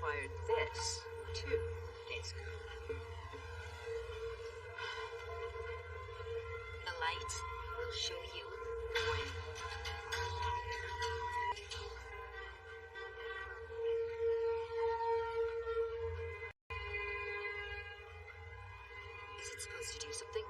acquired this 2 days ago. The light will show you the way. Is it supposed to do something?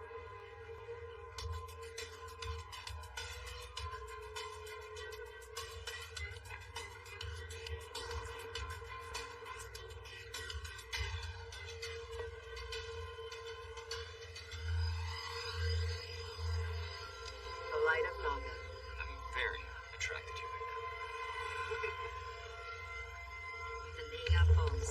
The light of Naga. I'm very attracted to you right now. The Naga falls.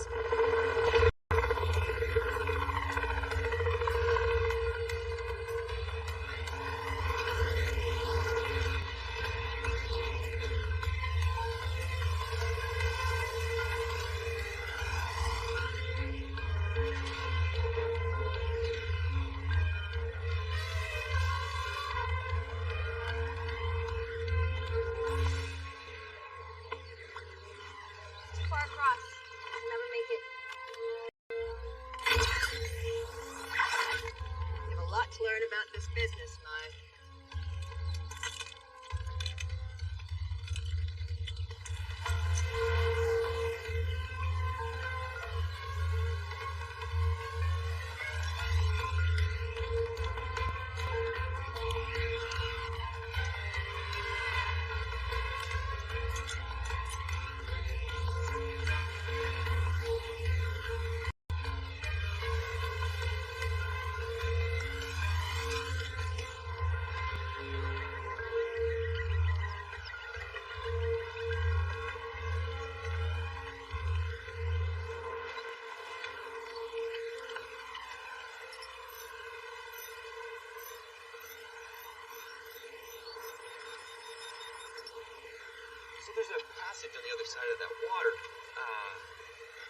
Too far across. I'll never make it. You have a lot to learn about this business, Mai. So there's a passage on the other side of that water.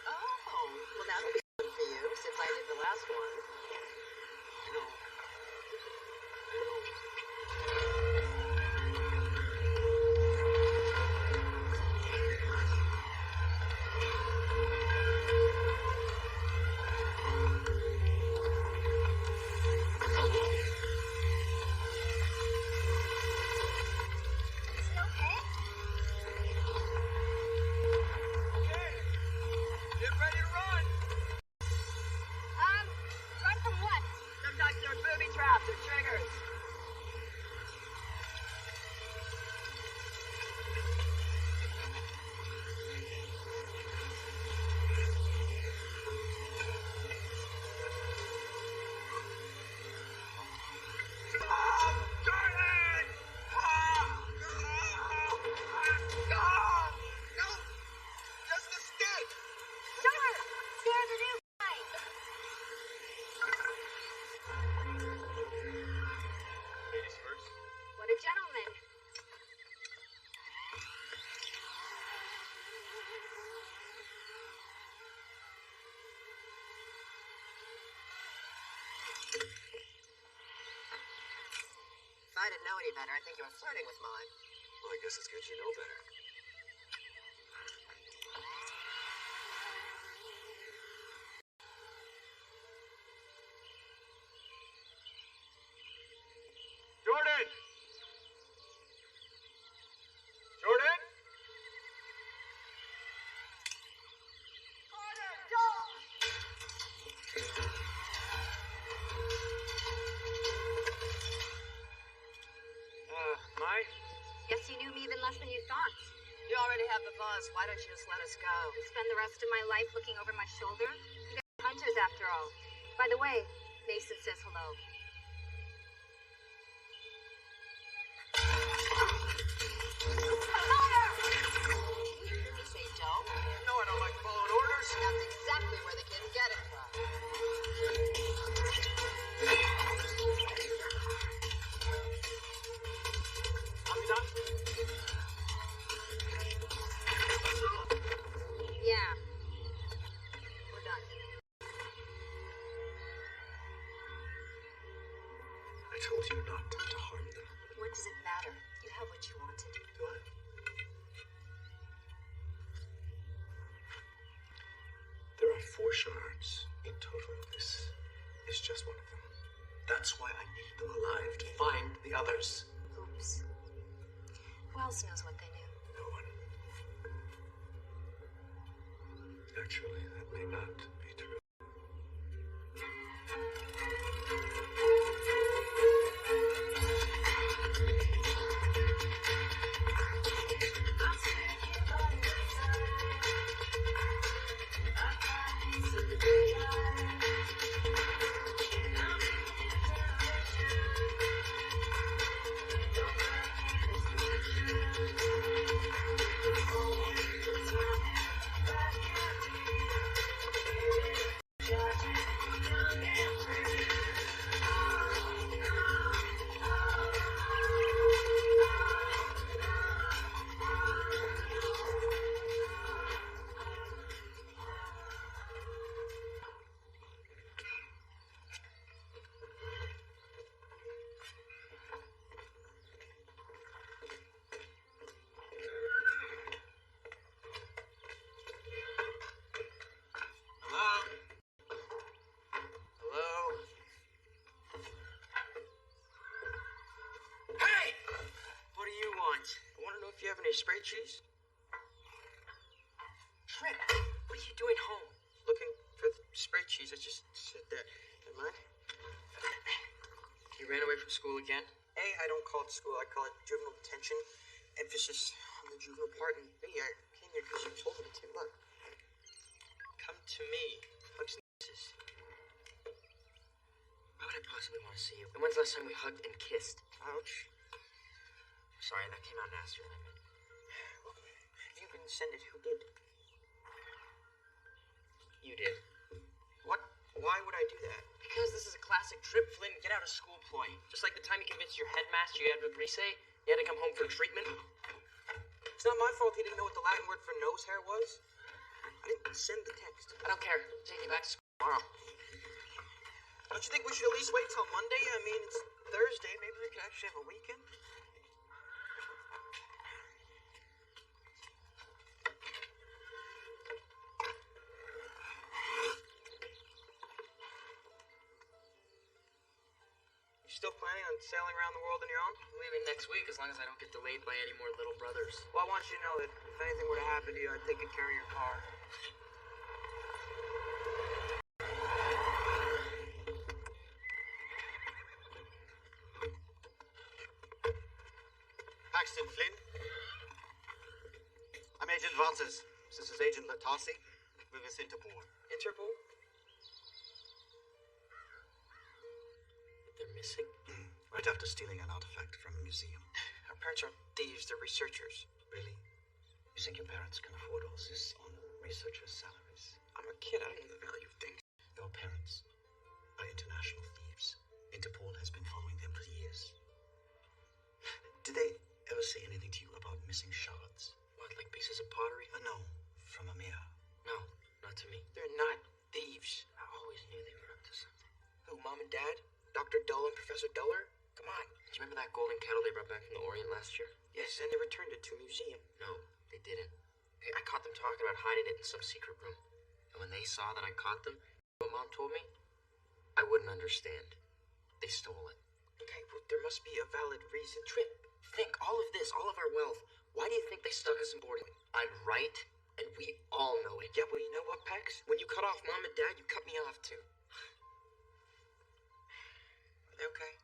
Oh, well that'll be fun for you, since I did the last one. I know. Is it okay? Okay. Get ready to run. Run from what? Sometimes there are booby traps or triggers. Sure! There's a new guy! Ladies first. What a gentleman. If I didn't know any better, I'd think you were flirting with Mai. Well, I guess it's good you know better. Jordan! Jordan! Mai? Guess you knew me even less than you thought. You already have the buzz. Why don't you just let us go? Spend the rest of my life looking over my shoulder? You guys are hunters after all. By the way, Mason says hello. Did you say don't? No, I don't like following orders. That's exactly where the kids get it from. Are we done? Yeah. We're done. I told you not to harm them. What does it matter? You have what you wanted. Do I? 4 shards in total. This is just one of them. That's why I need them alive, to find the others. Oops. Who else knows what they knew? No one. Actually, that may not be true. I want to know if you have any spray cheese. Trip, what are you doing home? Looking for the spray cheese. I just said that. Never mind. You ran away from school again? A, I don't call it school. I call it juvenile detention. Emphasis on the juvenile part. And B, I came here because you told me to. Look. Come to me. Hugs and kisses. Why would I possibly want to see you? And when's the last time we hugged and kissed? Ouch. Sorry, that came out nastier than I meant. Well, if you didn't send it, who did? You did. What? Why would I do that? Because this is a classic Trip Flynn get out of school ploy. Just like the time you convinced your headmaster you had to Brise, you had to come home for treatment. It's not my fault he didn't know what the Latin word for nose hair was. I didn't send the text. I don't care. Take you back to school tomorrow. Don't you think we should at least wait till Monday? I mean, it's Thursday. Maybe we could actually have a weekend. Still planning on sailing around the world on your own? I'm leaving next week as long as I don't get delayed by any more little brothers. Well, I want you to know that if anything were to happen to you, I'd take good care of your car. Paxton Flynn. I'm Agent Vances. This is Agent Latasi. We're with Interpol. Interpol? They're missing? Right after stealing an artifact from a museum. Our parents aren't thieves, they're researchers. Really? You think your parents can afford all this on researchers' salaries? I'm a kid, I don't know the value of things. Your parents are international thieves. Interpol has been following them for years. Did they ever say anything to you about missing shards? What, like pieces of pottery? No, from a mirror. No, not to me. They're not thieves. I always knew they were up to something. Who, Mom and Dad? Dr. Dull and Professor Duller? Come on. Do you remember that golden kettle they brought back from the Orient last year? Yes, and they returned it to a museum. No, they didn't. Hey, I caught them talking about hiding it in some secret room. And when they saw that I caught them, you know what Mom told me? I wouldn't understand. They stole it. Okay, well, there must be a valid reason. Trip, think, all of this, all of our wealth. Why do you think they stuck us in boarding? I'm right, and we all know it. Yeah, well, you know what, Pax? When you cut off Mom and Dad, you cut me off, too. Are they okay?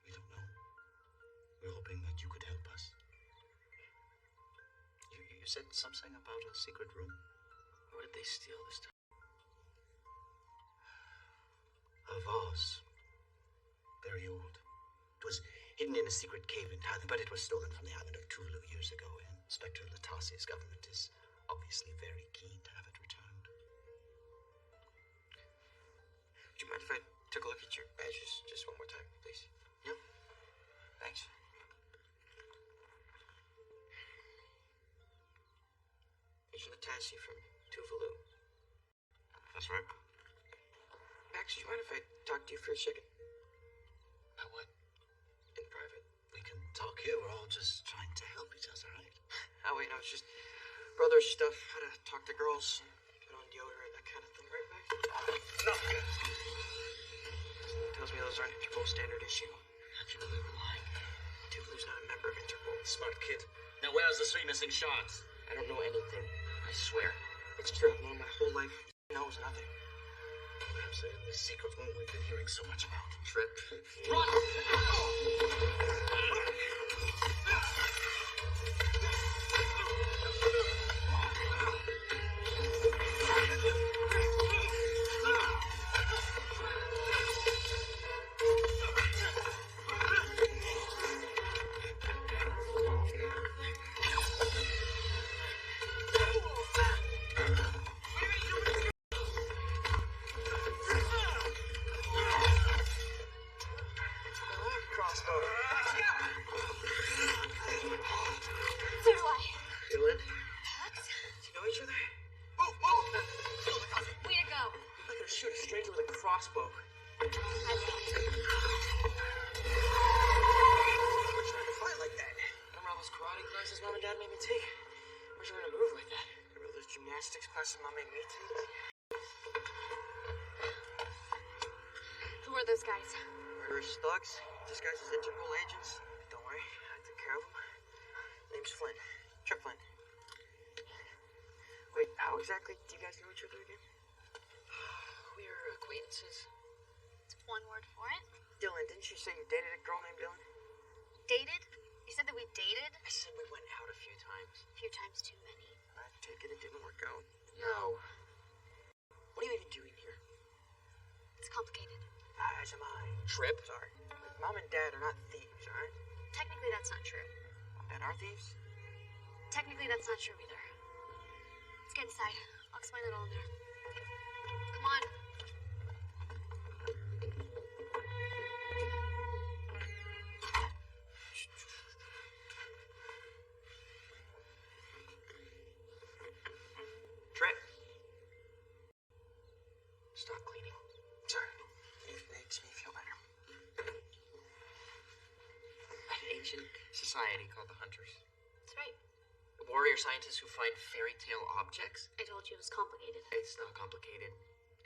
We don't know. We're hoping that you could help us. You said something about a secret room. What did they steal this time? A vase. Very old. It was hidden in a secret cave in Thailand, but it was stolen from the island of Tulu years ago, and Inspector Latasi's government is obviously very keen to have it returned. Would you mind if I took a look at your badges just one more time, please? Yep. Thanks. Agent Latasi from Tuvalu. That's right. Max, would you mind if I talk to you for a second? About what? In private. We can talk here. We're all just trying to help each other, right? Oh, wait, no, it's just brother stuff. How to talk to girls. Interpol standard issue. How can you believe we're lying? Tuvalu's not a member of Interpol. Smart kid. Now where's the 3 missing shards? I don't know anything. I swear. It's true. I've known my whole life. He knows nothing. Perhaps they're in the secret room we've been hearing so much about. Trip. Run! Crossbow. So do I. Dylan, Max? do you know each other? Move, move! Way to go. I'm not gonna shoot a stranger with a crossbow. I will. We're trying to fight like that. Remember all those karate classes Mom and Dad made me take? Where'd you learn to move like that? Remember all those gymnastics classes Mom made me take? Who are those guys? Murderous thugs, disguised as Interpol agents. Don't worry, I took care of them. Name's Flynn. Trip Flynn. Wait, how exactly do you guys know each other again? We're acquaintances. It's one word for it. Dylan, didn't you say you dated a girl named Dylan? Dated? You said that we dated? I said we went out a few times. A few times too many. I take it didn't work out. No. What are you even doing here? It's complicated. As am I. Trip? Sorry. Mom and Dad are not thieves, alright? Technically, that's not true. Mom and Dad are thieves? Technically, that's not true either. Let's get inside. I'll explain it all in there. Come on. Trip. Stop cleaning. Sorry. It makes me feel better. An ancient society called the Hunters. That's right. Warrior scientists who find fairy tale objects. I told you it was complicated. It's not complicated.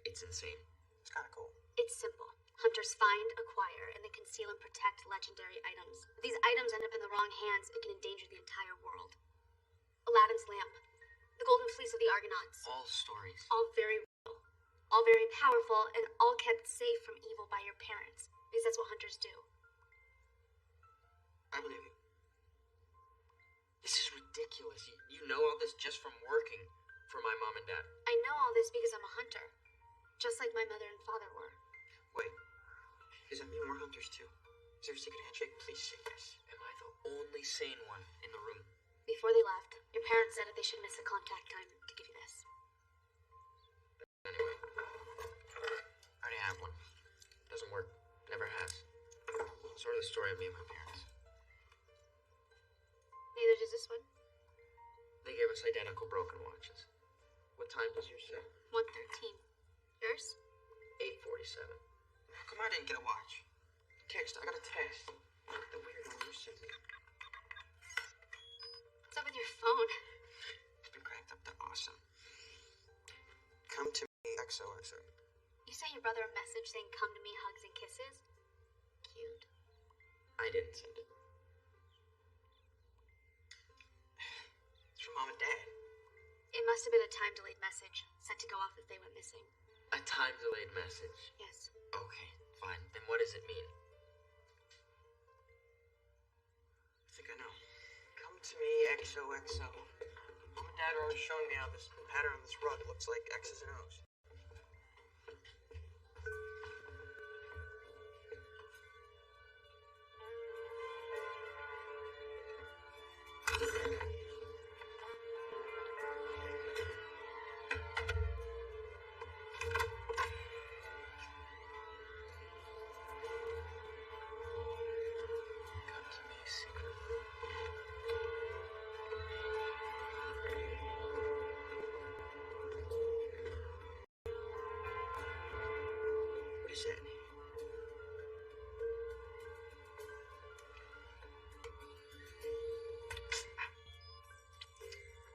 It's insane. It's kind of cool. It's simple. Hunters find, acquire, and then conceal and protect legendary items. If these items end up in the wrong hands, it can endanger the entire world. Aladdin's lamp. The golden fleece of the Argonauts. All stories. All very real. All very powerful, and all kept safe from evil by your parents. Because that's what hunters do. I believe you. This is ridiculous. You know all this just from working for my mom and dad. I know all this because I'm a hunter. Just like my mother and father were. Wait. Does that mean we're hunters too? Is there a secret handshake? Please say yes. Am I the only sane one in the room? Before they left, your parents said that they should miss the contact time to give you this. Anyway. I already have one. Doesn't work. Never has. Sort of the story of me and my parents. Neither does this one. They gave us identical broken watches. What time does yours say? 1:13. Yours? 8:47. How come I didn't get a watch? Text. I got a text. The weird one you sent me. What's up with your phone? It's been cranked up to awesome. Come to me, XOXO. You sent your brother a message saying come to me, hugs and kisses? Cute. I didn't send it. It's from Mom and Dad. It must have been a time-delayed message, sent to go off if they went missing. A time-delayed message. Yes. Okay, fine. Then what does it mean? I think I know. Come to me, XOXO. Mom and Dad are always showing me how this pattern on this rug looks like X's and O's. Come to me, secret. What is that?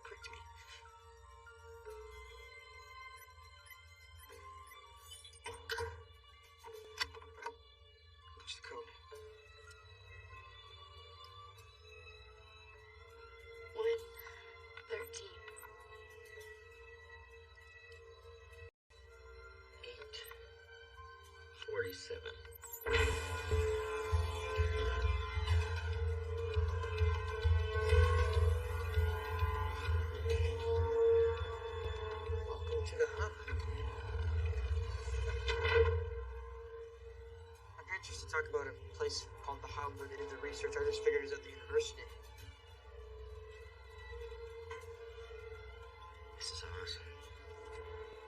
Pricked me. What's 47. Welcome to the hub. My parents used to talk about a place called the hub where they did the research. I just figured it was at the university. This is awesome.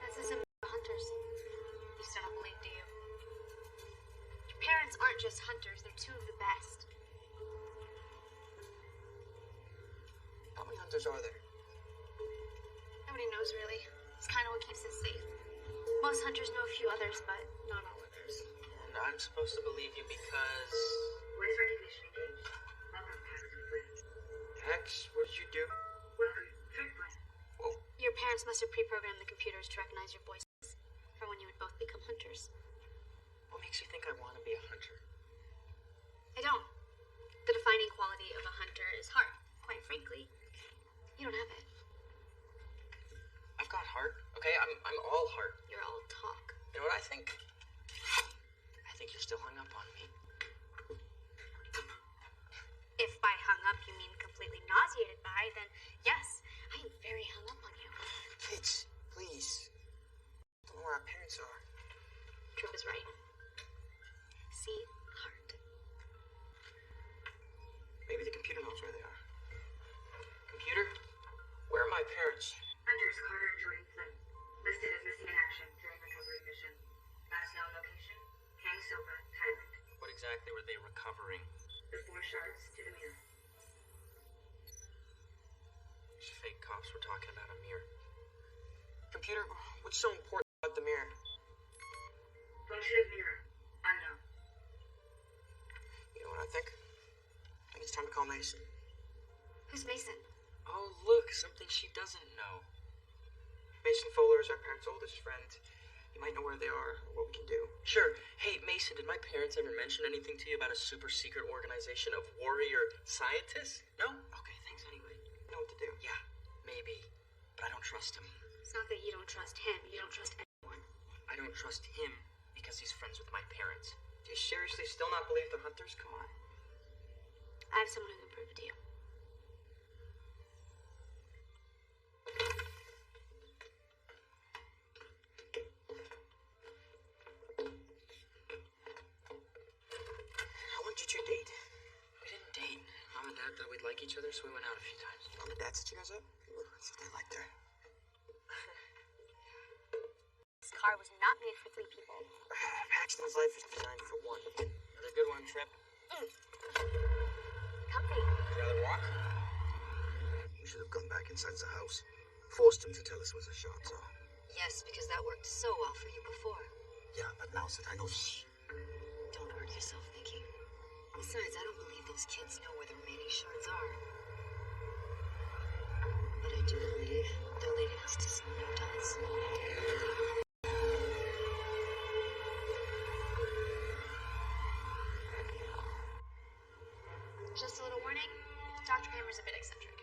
That's the symbol of hunters. You still don't believe, do you? Your parents aren't just hunters, they're two of the best. How many hunters are there? Nobody knows, really. It's kind of what keeps us safe. Most hunters know a few others, but not all others. And I'm supposed to believe you because... Voice recognition engaged. Welcome, Paxton Flynn. Hex, what did you do? Welcome, Flynn. Whoa. Your parents must have pre-programmed the computers to recognize your voices for when you would both become hunters. What makes you think I want to be a hunter? I don't. The defining quality of a hunter is heart. Quite frankly, you don't have it. I've got heart, okay? I'm all heart. You're all talk. You know what I think? I think you're still hung up on me. If by hung up you mean completely nauseated by, then yes, I am very hung up on you. Kids, please. I don't know where our parents are. Trip is right. See heart. Maybe the computer knows where they are. Computer, where are my parents? Hunters Carter and Jordan Flynn. Listed as missing in action during recovery mission. Last known location, Hang Soba, Thailand. What exactly were they recovering? The 4 shards to the mirror. These fake cops were talking about a mirror. Computer, what's so important about the mirror? Function of mirror. Unknown. You know what I think? I think it's time to call Mason. Who's Mason? Oh, look, something she doesn't know. Mason Fuller is our parents' oldest friend. You might know where they are, or what we can do. Sure. Hey, Mason, did my parents ever mention anything to you about a super secret organization of warrior scientists? No? Okay, thanks anyway. You know what to do. Yeah, maybe. But I don't trust him. It's not that you don't trust him, you don't trust anyone. I don't trust him because he's friends with my parents. Do you seriously still not believe the hunters? Come on. I have someone who can prove it to you. How long did you date? We didn't date. Mom and Dad thought we'd like each other, so we went out a few times. Mom and Dad set you guys up? That's what they liked her. This car was not made for 3 people. Paxton's life is designed for one. Another good one, Trip. Comfy. Would you rather walk? We should have gone back inside the house. Forced him to tell us it was a shot, so. Yes, because that worked so well for you before. Yeah, but now that I know. Shh. Don't hurt yourself, Vicky. Besides, I don't believe those kids know where the remaining shards are. But I do believe they're leading us to someone who does. Just a little warning, Dr. Hammer's a bit eccentric.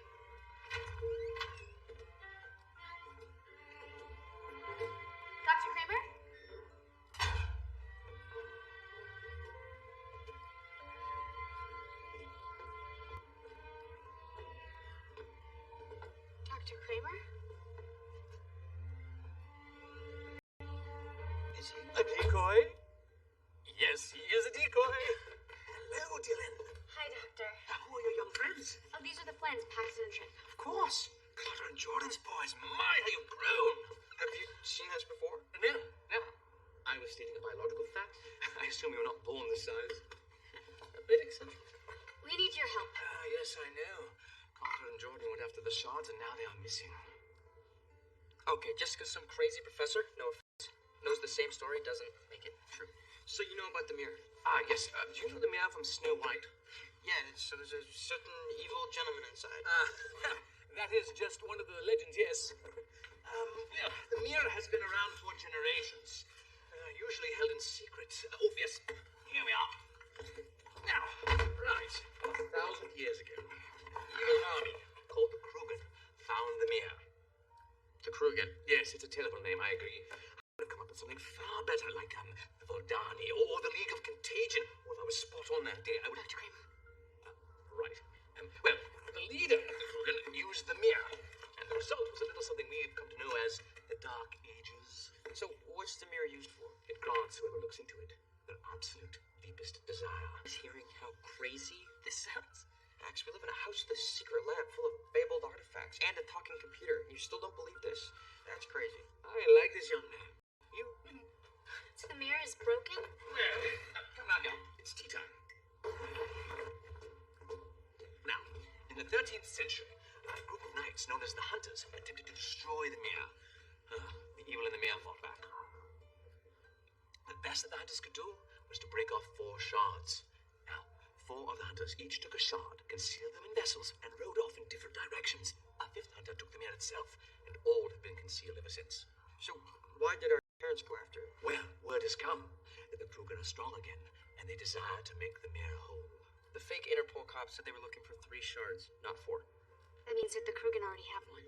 Dr. Kramer? Dr. Kramer? Is he a decoy? Yes, he is a decoy. Hello, Dylan. Hi, Doctor. Who are your young friends? Oh, these are the Flynns, Paxton and Trip. Of course. Carter and Jordan's boys. My, how you've grown! Have you seen us before? Never, never. I was stating a biological fact. I assume you were not born this size. A bit eccentric. We need your help. Ah, yes, I know. Carter and Jordan went after the shards, and now they are missing. Okay, just because some crazy professor, no offense, knows the same story doesn't make it true. So you know about the mirror? Ah, yes. Do you know the mirror from Snow White? Yeah, so there's a certain evil gentleman inside. That is just one of the legends, yes. The mirror has been around for generations. Usually held in secret. Oh, yes. Here we are. Now, right. 1,000 years ago, an evil army called the Krugen found the mirror. The Krugen. Yes, it's a terrible name, I agree. I would have come up with something far better, like the Voldani, or the League of Contagion. Well, if I was spot on that day, I would... Dr. Kramer. Right. Well, the leader of the Krugen used the mirror, and the result was a little something we've come to know as the Dark Ages. So, what's the mirror used for? It grants whoever looks into it their absolute deepest desire. Is hearing how crazy this sounds? Max, we live in a house with a secret lab full of fabled artifacts and a talking computer. You still don't believe this? That's crazy. I like this young man. You... So the mirror is broken? Well, come on now. It's tea time. Now, in the 13th century, a group of knights known as the Hunters attempted to destroy the mirror. The evil in the mirror fought back. The best that the Hunters could do was to break off 4 shards. Now, 4 of the Hunters each took a shard, concealed them in vessels, and rode off in different directions. A 5th Hunter took the mirror itself, and all have been concealed ever since. So, why did our parents go after it? Well, word has come that the Krugen are strong again, and they desire to make the mirror whole. The fake Interpol cops said they were looking for 3 shards, not 4. That means that the Krugen already have one.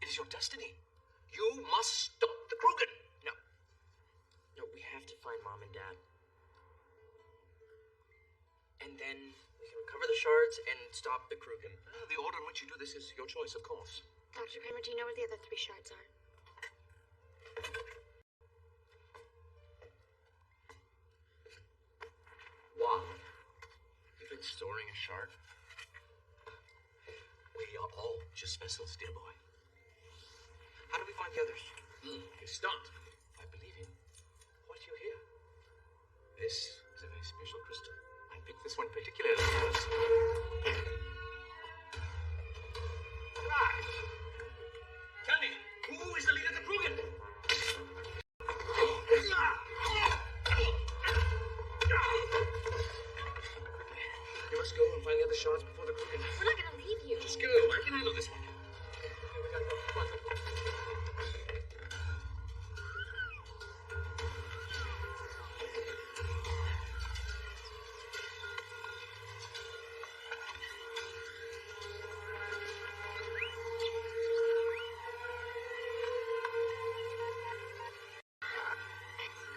It is your destiny. You must stop the Krugen. No. No, we have to find Mom and Dad. And then we can recover the shards and stop the Krugen. The order in which you do this is your choice, of course. Dr. Kramer, do you know where the other 3 shards are? Wow. You've been storing a shard? We are all just vessels, dear boy. How do we find the others? You start by believing what you hear. This is a very special crystal. I picked this one particularly because... Right. Tell me, who is the leader of the Krugen? You must go and find the other shards before the Krugen. We're not gonna leave you. Let's go. I can handle this one. Okay, we gotta go. Come on.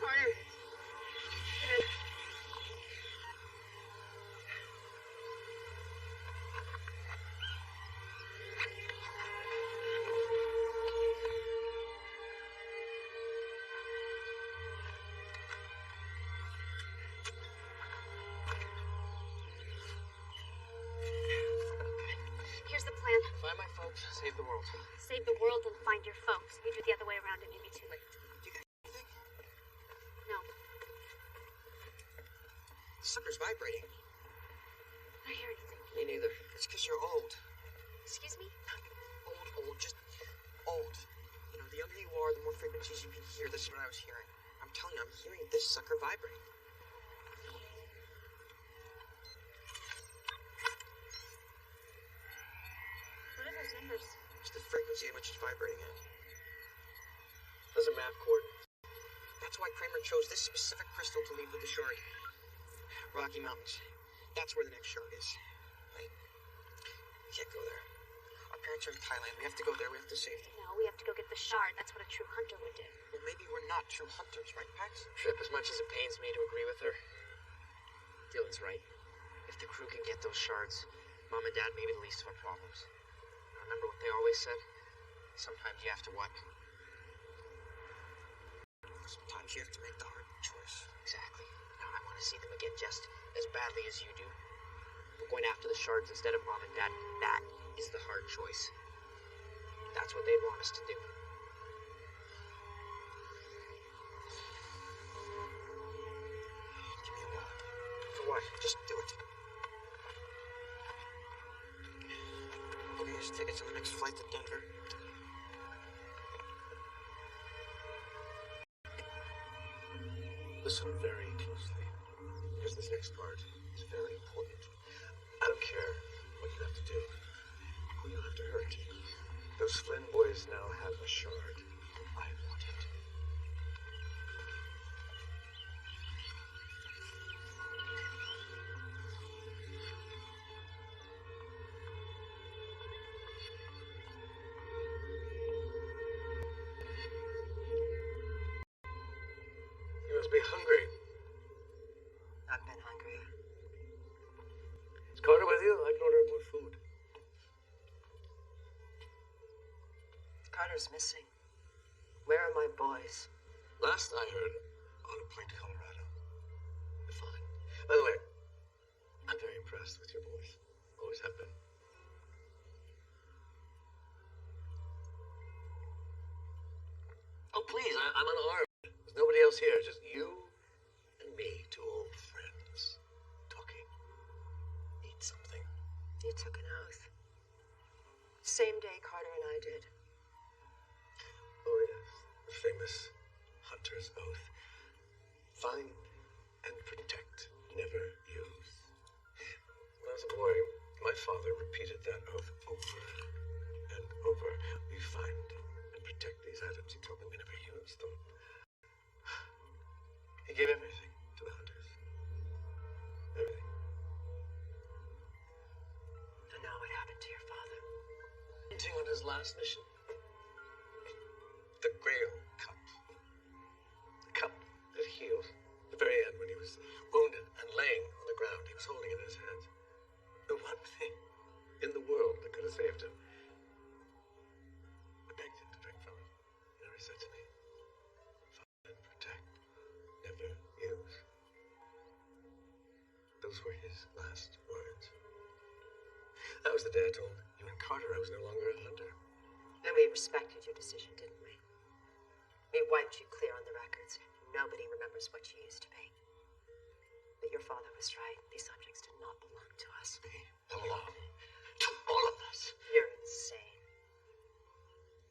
Carter. Good. Here's the plan. Find my folks, save the world. Save the world and find your folks. If you do it the other way around, it may be too late. Do you guys anything? No. The sucker's vibrating. I don't hear anything. Me neither. It's because you're old. Excuse me? Old, just old. You know, the younger you are, the more frequencies you can hear. This is what I was hearing. I'm telling you, I'm hearing this sucker vibrate. What are those numbers? It's the frequency at which it's vibrating at. Those are map coordinates. That's why Kramer chose this specific crystal to leave with the shard. Rocky Mountains. That's where the next shard is. Wait. We can't go there. Our parents are in Thailand. We have to go there. We have to save them. No, we have to go get the shard. That's what a true hunter would do. Well, maybe we're not true hunters, right, Pax? Trip, as much as it pains me to agree with her, Dylan's right. If the crew can get those shards, Mom and Dad may be the least of our problems. Remember what they always said? Sometimes you have to what? Sometimes you have to make the hard choice. Exactly. Now I want to see them again just as badly as you do. We're going after the shards instead of Mom and Dad. That is the hard choice. That's what they'd want us to do. Give me a moment. For what? Just do it. We'll get us tickets on the next flight to Denver. Listen very closely, because this next part is very important. I don't care what you have to do, who you have to hurt. Those Flynn boys now have a shard. I want it. You must be hungry. Carter's missing. Where are my boys? Last I heard, on a plane to Colorado. They're fine. By the way, I'm very impressed with your boys. Always have been. Oh, please, I'm unarmed. There's nobody else here, just you and me, two old friends, talking. Eat something. You took an oath. Same day Carter and I did. Oh, yes, the famous hunter's oath. Find and protect, never use. When I was a boy, my father repeated that oath over and over. We find and protect these items. He told me we never used them. He gave everything to the hunters. Everything. And now what happened to your father? Hunting on his last mission. The Grail Cup. The cup that healed. At the very end, when he was wounded and laying on the ground, he was holding it in his hands. The one thing in the world that could have saved him. I begged him to drink from it. He never said to me, find and protect, never use. Those were his last words. That was the day I told you and Carter I was no longer a hunter. And we respected your decision, didn't we? We wiped you clear on the records. Nobody remembers what you used to be. But your father was right. These subjects did not belong to us. They belong to all of us. You're insane.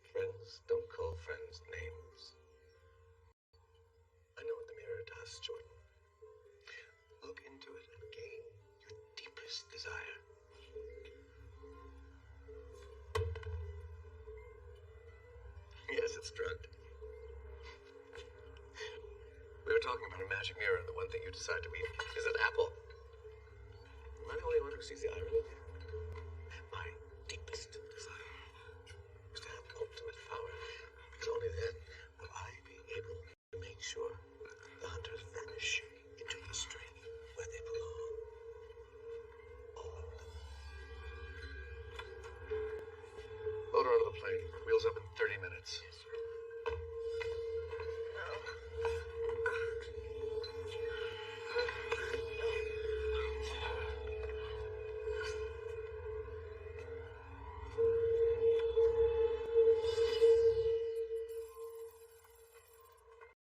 Friends don't call friends names. I know what the mirror does, Jordan. Look into it and gain your deepest desire. Yes, it's drugged. We were talking about a magic mirror, and the one thing you decide to eat is an apple. Am I the only one who sees the irony? My deepest desire is to have ultimate power, because only then will I be able to make sure the hunters vanish into history where they belong. All of them. Load her onto the plane. Wheels up in 30 minutes.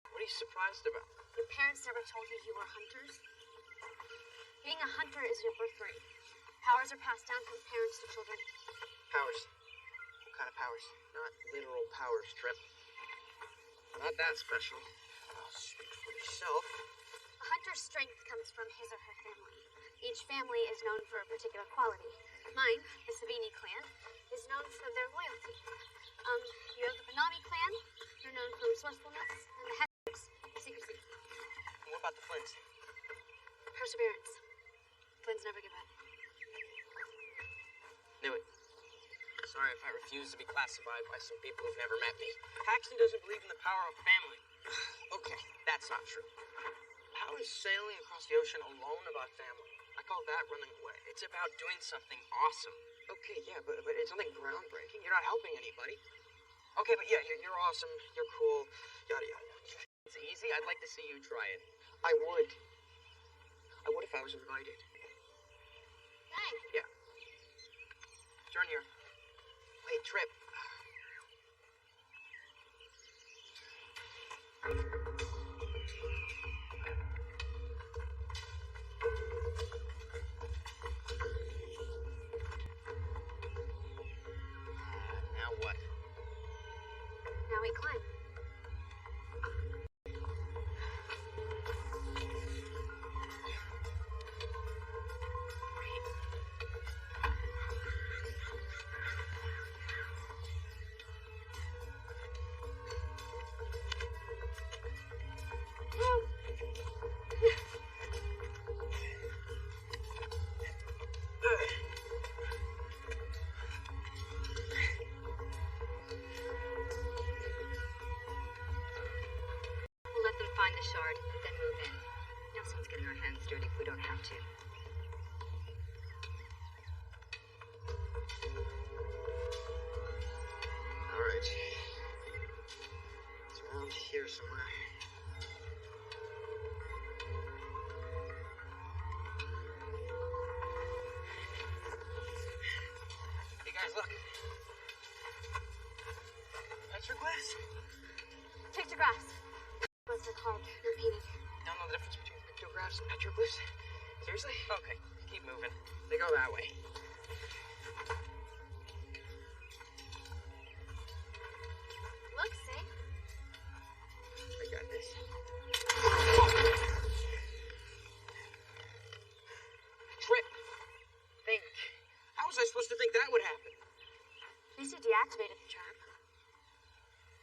What are you surprised about? Your parents never told you were hunters? Being a hunter is your birthright. Powers are passed down from parents to children. Powers. What kind of powers? Not literal powers, Trip. Not that special. Oh, speak for yourself. A hunter's strength comes from his or her family. Each family is known for a particular quality. Mine, the Savini clan, is known for their loyalty. You have the Benami clan, they're known for resourcefulness, and the Hedges, secrecy. And what about the Flints? Perseverance. Twins never give up. Knew it. Sorry if I refuse to be classified by some people who've never met me. Paxton doesn't believe in the power of family. Okay, that's not true. How is sailing across the ocean alone about family? I call that running away. It's about doing something awesome. Okay, yeah, but it's something groundbreaking. You're not helping anybody. Okay, but yeah, you're awesome. You're cool. Yada, yada. It's easy. I'd like to see you try it. I would. I would if I was invited. Dang. Yeah. Turn here. Wait, Trip. Now what? Now we climb. We'll let them find the shard, then move in. No sense getting our hands dirty if we don't have to. All right. here somewhere. Hey guys, look. Petroglyphs? Pictographs. What's it called? Repeat it. Don't know the difference between pictographs and petroglyphs? Seriously? Okay, keep moving. They go that way. Look, see? I got this. Trip. Think. How was I supposed to think that would happen? At least you deactivated the trap.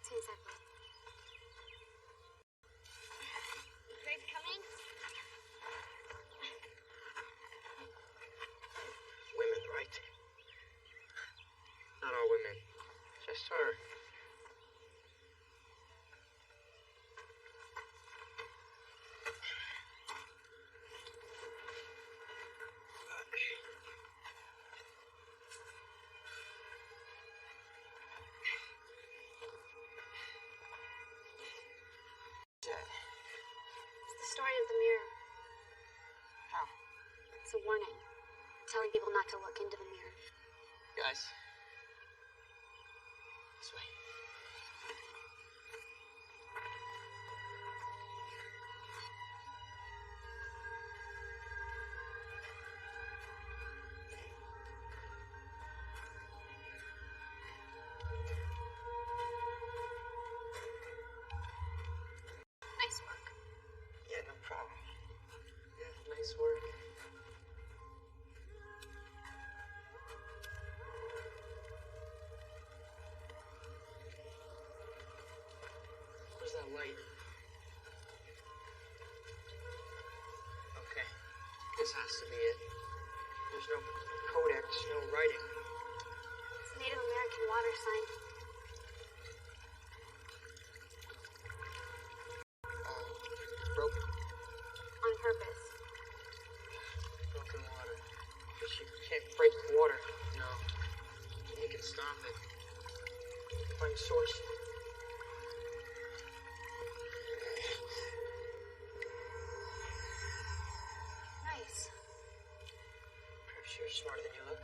Seems like one. You guys coming? Women, right? Not all women. Just her. It's the story of the mirror. How? It's a warning. Telling people not to look into the mirror. Guys. This way. Nice work. Yeah, no problem. Yeah, nice work. Where's that light? Okay, this has to be it. There's no codex, no writing. It's a Native American water sign. Broken. On purpose. Broken water. But you can't break the water. No. You can stop it. Find source. Nice. Perhaps you're smarter than you look.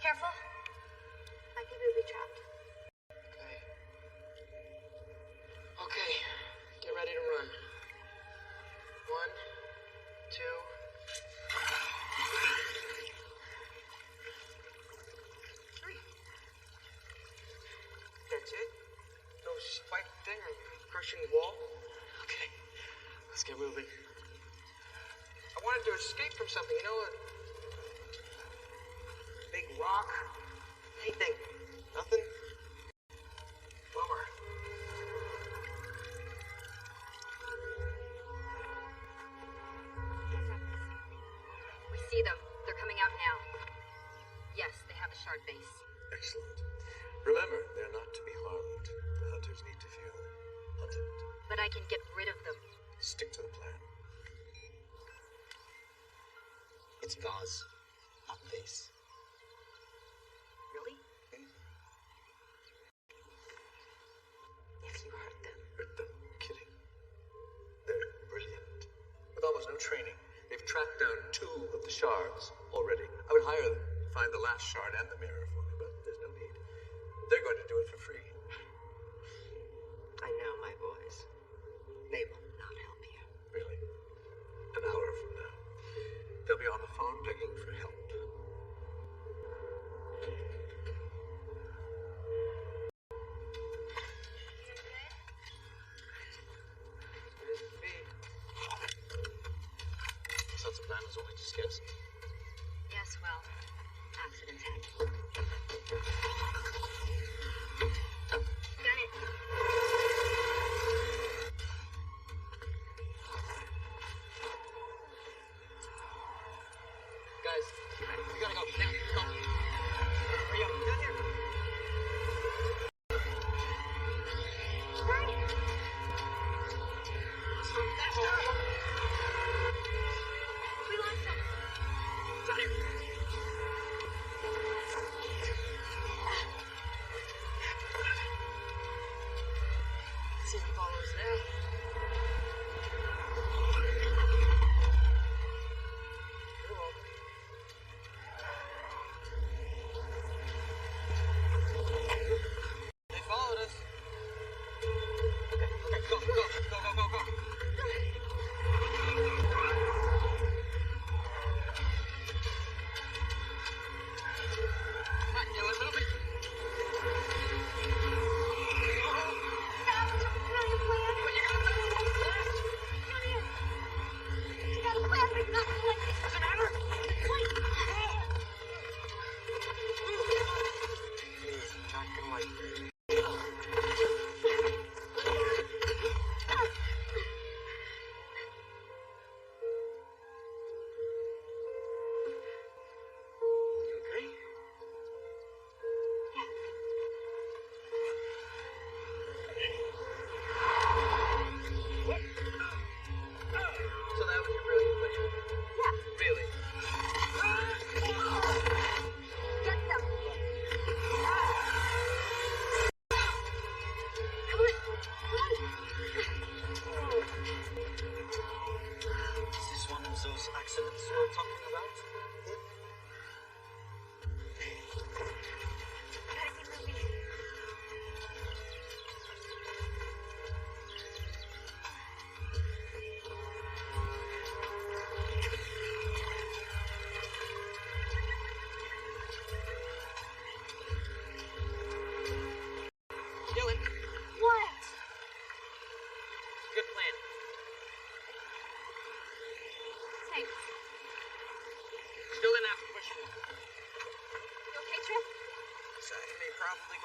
Careful. Might be booby trapped. Okay. Okay. Get ready to run. 1, 2. That's it? No spike thing or crushing wall? Okay. Let's get moving. I wanted to escape from something, you know, a big rock. Anything. Nothing? Bummer. We see them. They're coming out now. Yes, they have a shard base. Excellent. Remember, they're not to be harmed. The hunters need to feel hunted. But I can get rid of them. Stick to the plan. It's vase, not vase. Really? If you hurt them, Hurt them. Kidding. They're brilliant. With almost no training, they've tracked down 2 of the shards already. I would hire them to find the last shard and the mirror for me, but there's no need. They're going to do it for free. I know my boys. They will not help you. Really. An hour from now. They'll be on the phone begging for help. Such a plan was only discussed. Yes, well, accidents happen. Got it. Guys, we gotta go. Now, go. Hurry up. Down here. We lost them.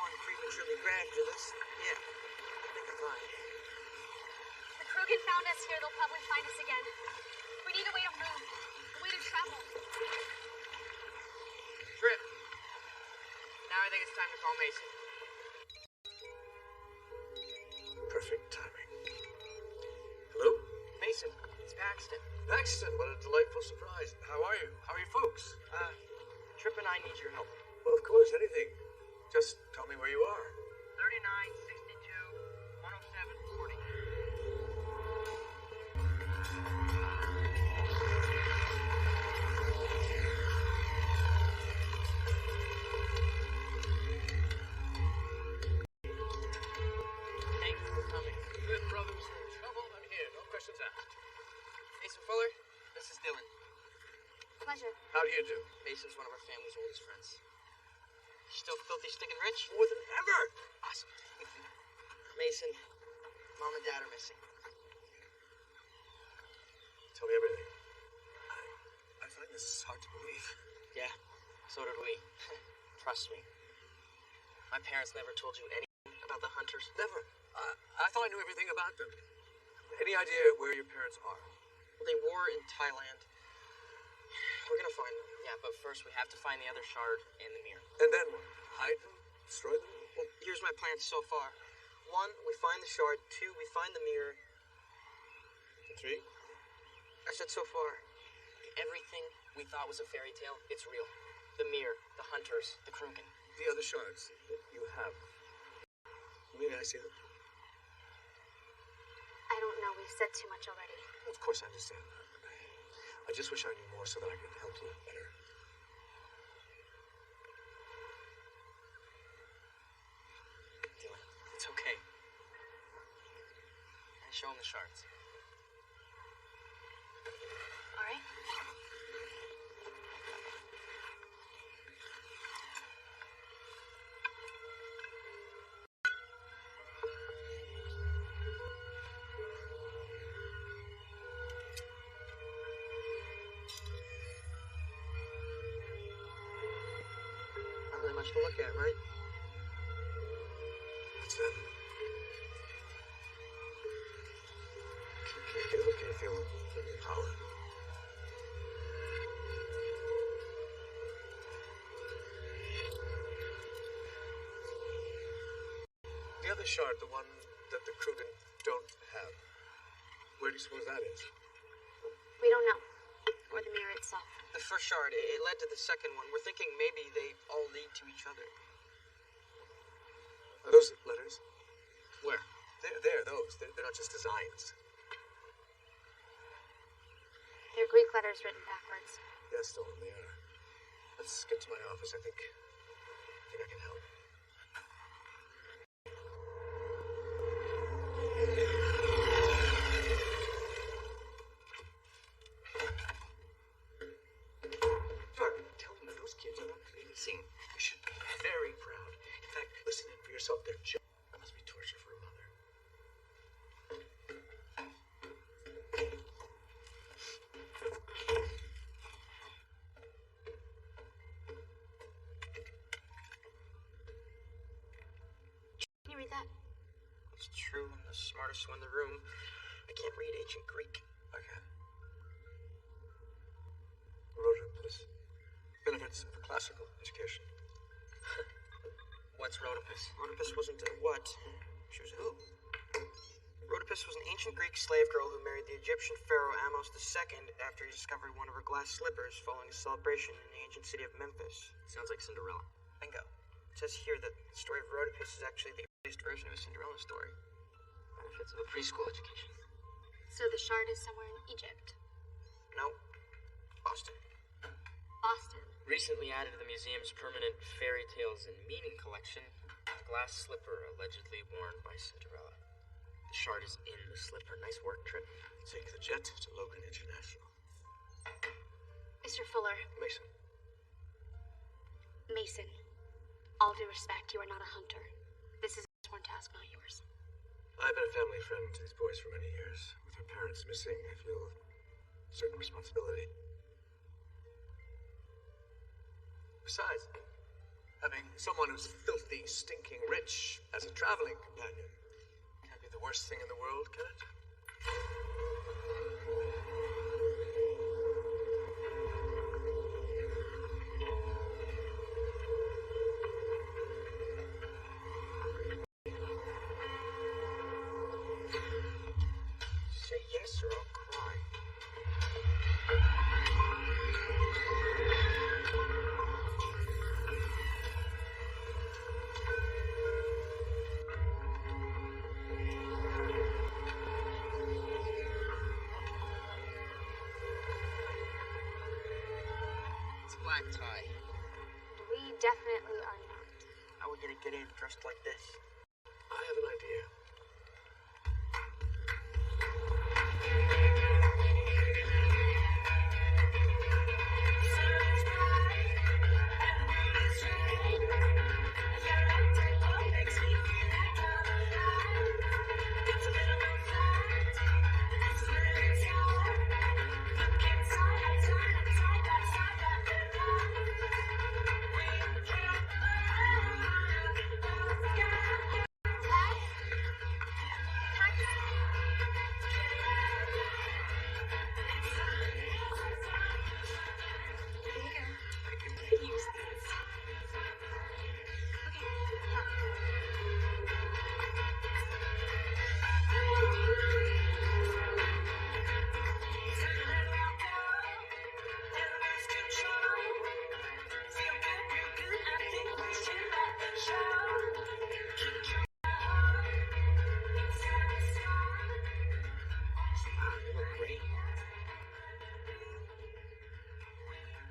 calling prematurely graduates. Yeah, I think I'm fine. The Krugen found us here. They'll probably find us again. We need a way to move. A way to travel. Trip. Now I think it's time to call Mason. Perfect timing. Hello? Mason, it's Paxton. Paxton, what a delightful surprise. How are you? How are you folks? Trip and I need your help. Well, of course, anything. Just tell me where you are. 39, 62, 107, 40. Thank you for coming. Good brothers are in trouble. I'm here. No questions asked. Mason Fuller, this is Dylan. Pleasure. How do you do? Mason's one of our family's oldest friends. Still filthy, stinking rich? More than ever. Awesome. Mason, Mom and Dad are missing. Tell me everything. I find this hard to believe. Yeah, so did we. Trust me. My parents never told you anything about the hunters? Never. I thought I knew everything about them. Any idea where your parents are? Well, they were in Thailand. We're gonna find them. Yeah, but first we have to find the other shard and the mirror. And then what? Hide them? Destroy them? Well, here's my plan so far. 1, we find the shard. 2, we find the mirror. And 3? I said so far. Everything we thought was a fairy tale, it's real. The mirror, the hunters, the Krugen. The other shards that you have. Maybe I see them. I don't know. We've said too much already. Of course I understand. I just wish I knew more so that I could help you better. Dylan, it's okay. I show him the shards. All right. Not really much to look at, right? That's them. Can you feel the power? The other shard, the one that the Krugen don't have, where do you suppose that is? We don't know. Or the mirror itself. The first shard, it led to the second one. We're thinking maybe they all lead to each other. Are those letters? Where? They're those. They're not just designs. They're Greek letters written backwards. Yes, Stolen, they are. Let's get to my office. I think I can help. Tell them that those kids are not missing. You should be very proud. In fact, listen in for yourself. They're just... That must be torture for a mother. Can you read that? It's true, I'm the smartest one in the room. I can't read ancient Greek. I can. Rhodopus. Benefits of a classical education. What's Rhodopus? Rhodopus wasn't a what? She was who? Rhodopus was an ancient Greek slave girl who married the Egyptian pharaoh Amos II after he discovered one of her glass slippers following a celebration in the ancient city of Memphis. Sounds like Cinderella. Bingo. It says here that the story of Rhodopus is actually the earliest version of a Cinderella story. Benefits of a preschool education. So the shard is somewhere in Egypt. No. Boston. Boston. Recently added to the museum's permanent fairy tales and meaning collection, the glass slipper allegedly worn by Cinderella. The shard is in the slipper. Nice work, Trip. Take the jet to Logan International. Mr. Fuller. Mason. Mason. All due respect, you are not a hunter. This is a sworn task, not yours. I've been a family friend to these boys for many years. With their parents missing, I feel a certain responsibility. Besides, Having someone who's filthy, stinking rich as a traveling companion can't be the worst thing in the world, can it? Say yes or I'll cry. It's a black tie. We definitely are not. How are we gonna get in dressed like this? I have an idea.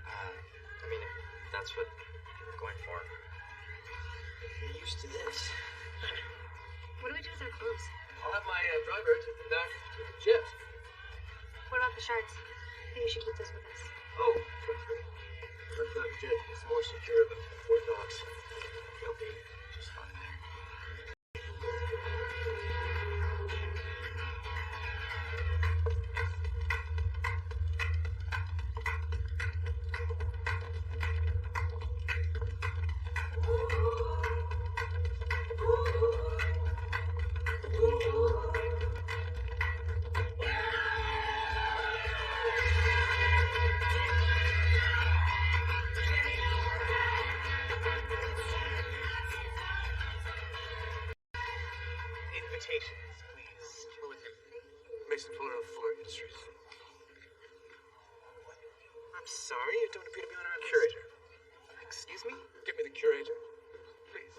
I mean, if that's what you're going for. You're used to this. What do we do with our clothes? I'll have my driver take them back to the jet. What about the shards? I think we should keep those with us. Oh, trust me. My private jet is more secure than Fort Knox. They'll be just fine there. Invitations, please. We're with him. Mason Fuller of Fuller Industries. I'm sorry, you don't appear to be on our list. Curator. Excuse me? Get me the curator, please.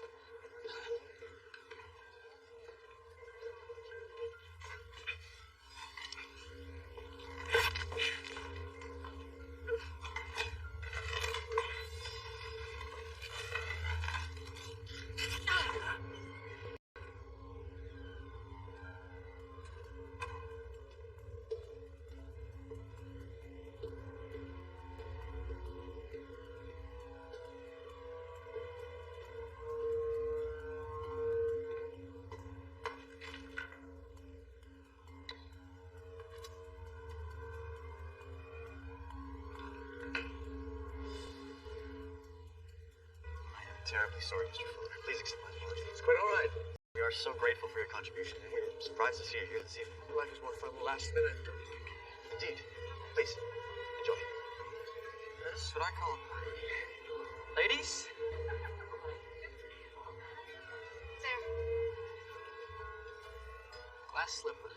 Terribly sorry, Mr. Fuller. Please accept my apologies. It's quite all right. We are so grateful for your contribution, and we're surprised to see you here this evening. Life is more fun last minute, don't you think? Indeed. Please, enjoy. That's what I call a party. Ladies? There. Glass slipper.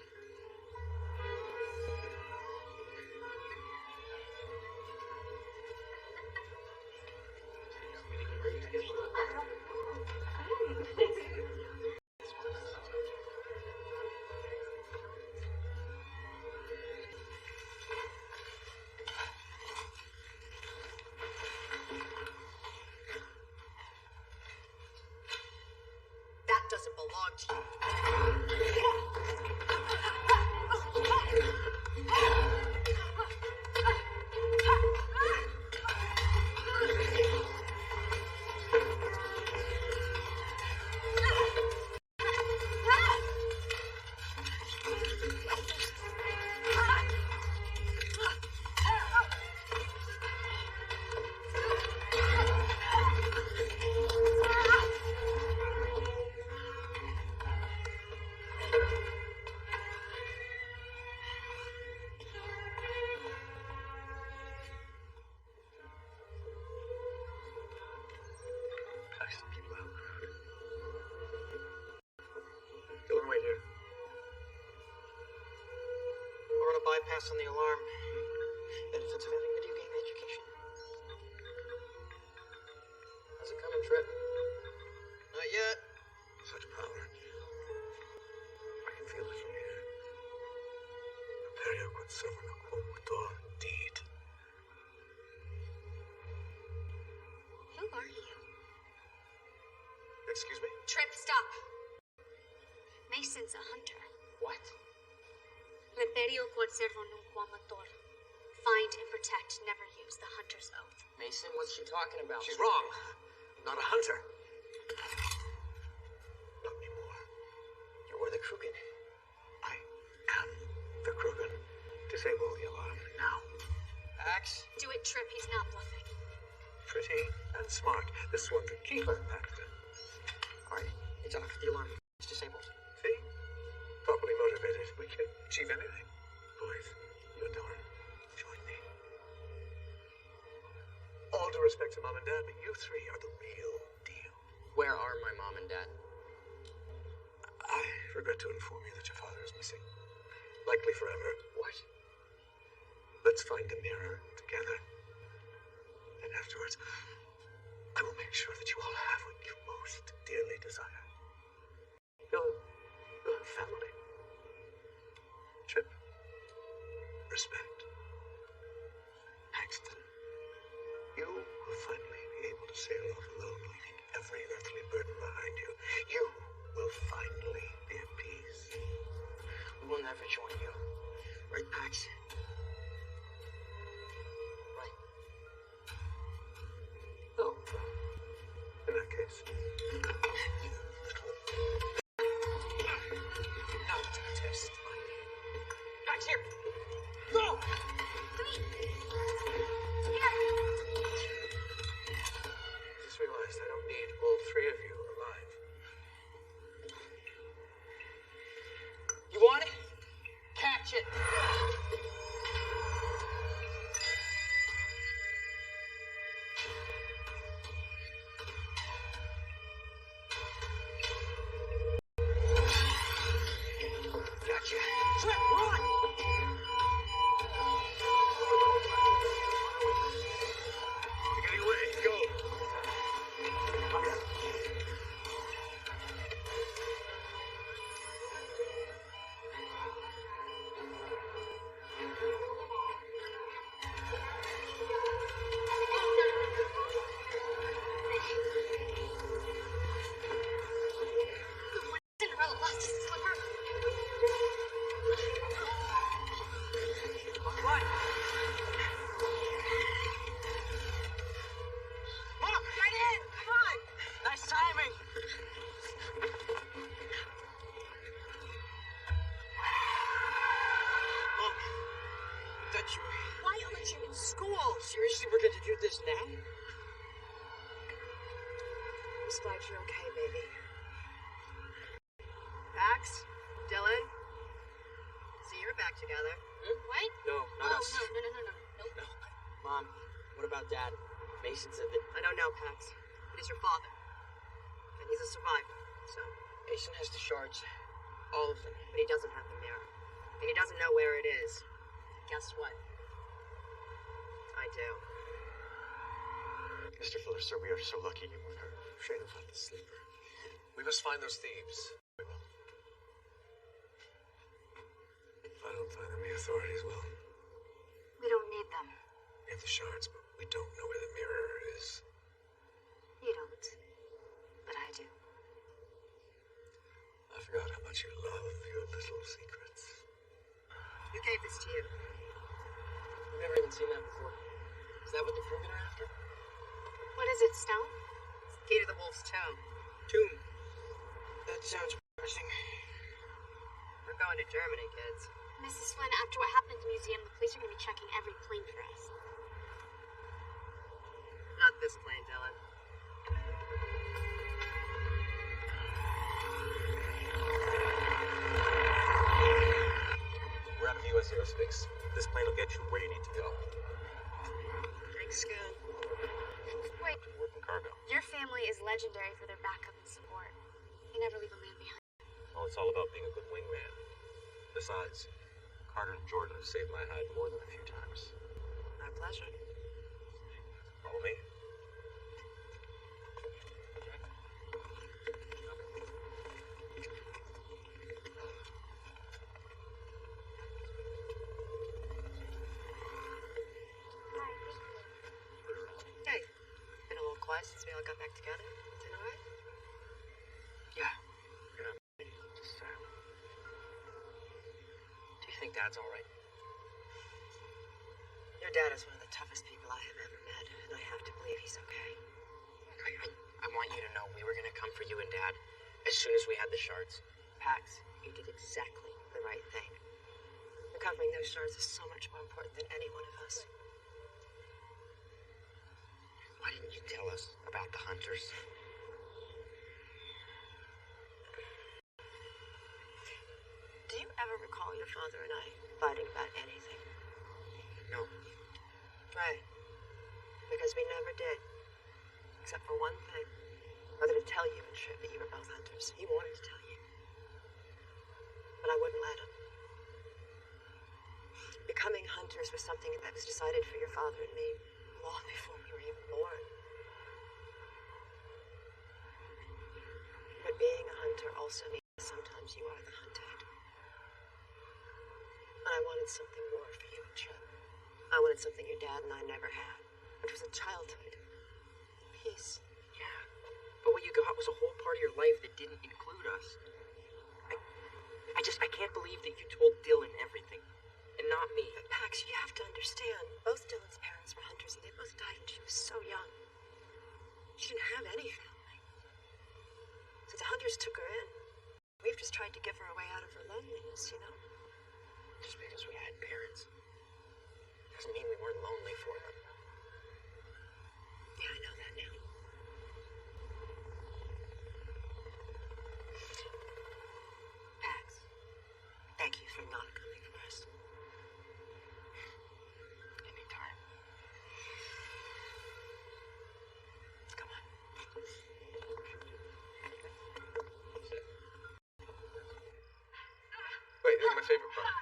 That doesn't belong to you. class on the alarm. Benefits of having video game education. How's it coming, Trip? Not yet. Such power. I can feel it from here. Imperio quod servum quomotor, indeed. Who are you? Excuse me? Trip, stop. Mason's a hunter. What? L'imperio quod servo nunquam mator. Find and protect, never use the hunter's oath. Mason, what's she talking about? She's wrong. I'm not a hunter. Not anymore. You were the Krugen. I am the Krugen. Disable the alarm now. Axe? Do it, Trip. He's not bluffing. Pretty and smart. This one could keep her packed in. Alright, it's off. The alarm. It's disabled. See? Properly motivated, we can achieve anything. Boys, you adore him. Join me. All due respect to Mom and Dad, but you three are the real deal. Where are my mom and dad? I regret to inform you that your father is missing. Likely forever. What? Let's find the mirror together. And afterwards, I will make sure that you all have what you most dearly desire. You'll have family. Trip. Respect. Paxton. You will finally be able to sail off alone, leaving every earthly burden behind you. You will finally be at peace. We will never join you. Right, Pax? Right. Oh. In that case. Now to test my name. Pax, here! Go! Just realized I don't need all three of you alive. You want it? Catch it! Gotcha. Trip, run! You're getting away. Go. Cinderella lost his slipper. What? Mom, get in! Come on! Nice timing! Mom, that's you. Why aren't you in school? Seriously, we're going to do this now? I'm just glad you're okay, baby. Pax? Dylan? See, you're back together. What? No, Oh, not us. no. Mom, what about dad? Mason said that I don't know, Pax. But he's your father. And he's a survivor, so. Mason has the shards. All of them. But he doesn't have the mirror. And he doesn't know where it is. Guess what? I do. Mr. Fuller, sir, we are so lucky you were her. Shame about the sleeper. We must find those thieves. We will. If I don't find them, the authorities will. We don't need them. We have the shards, but we don't know where the mirror is. You don't. But I do. I forgot how much you love your little secrets. Who gave this to you? I've never even seen that before. Is that what the Krugen are after? What is it, Stone? It's the key to the wolf's tomb. Tomb. That sounds promising. We're going to Germany, kids. Mrs. Flynn, after what happened at the museum, the police are going to be checking every plane for us. Not this plane, Dylan. We're out of U.S. airspace. This plane will get you where you need to go. Thanks, Scoot. Wait, Working cargo. your family is legendary for their backup and support. You never leave a man behind. Well, it's all about being a good wingman. Besides, Carter and Jordan have saved my hide more than a few times. My pleasure. Follow me. Hey, been a little quiet since we all got back together. Everything all right? Yeah. Just, do you think Dad's all right? Your dad is one of the toughest people I have ever met, and I have to believe he's okay. I want you to know we were gonna come for you and Dad as soon as we had the shards. Pax, you did exactly the right thing. Recovering those shards is so much more important than any one of us. Why didn't you tell us about the hunters? Do you ever recall your father and I fighting about anything? No. Right. Because we never did. Except for one thing. Whether to tell you and Trip that you were both hunters. He wanted to tell you. But I wouldn't let him. Becoming hunters was something that was decided for your father and me long before we were even born. But being a hunter also means sometimes you are the hunted. And I wanted something more for you and Trip. I wanted something your dad and I never had, which was a childhood. Peace. Yeah. But what you got was a whole part of your life that didn't include us. I can't believe that you told Dylan everything. And not me. But Pax, you have to understand, both Dylan's parents were hunters and they both died when she was so young. She didn't have any family. So the hunters took her in. We've just tried to give her a way out of her loneliness, you know? Just because we had parents doesn't mean we weren't lonely for them. Yeah, I know that now. Pax, thank you for not coming first. Anytime. Come on. Wait, this is my favorite part.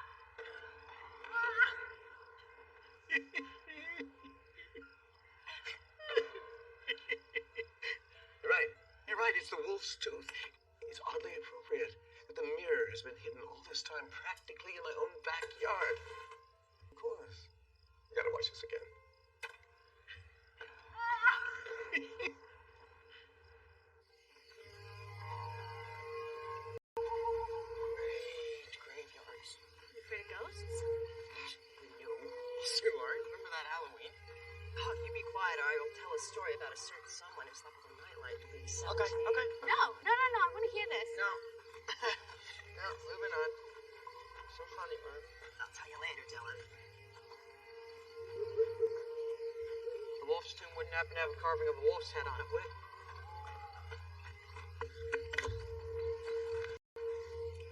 You're right, it's the wolf's tooth. It's oddly appropriate that the mirror has been hidden all this time practically in my own backyard. Of course. I gotta watch this again. Great graveyards. You afraid of ghosts? No. Yes, you are. Remember that Halloween? Oh, you be quiet or I will tell a story about a certain someone who slept with a nightlight to leave Okay. No, I want to hear this. No. No, moving on. So funny, man. I'll tell you later, Dylan. The wolf's tomb wouldn't happen to have a carving of a wolf's head on it, would it?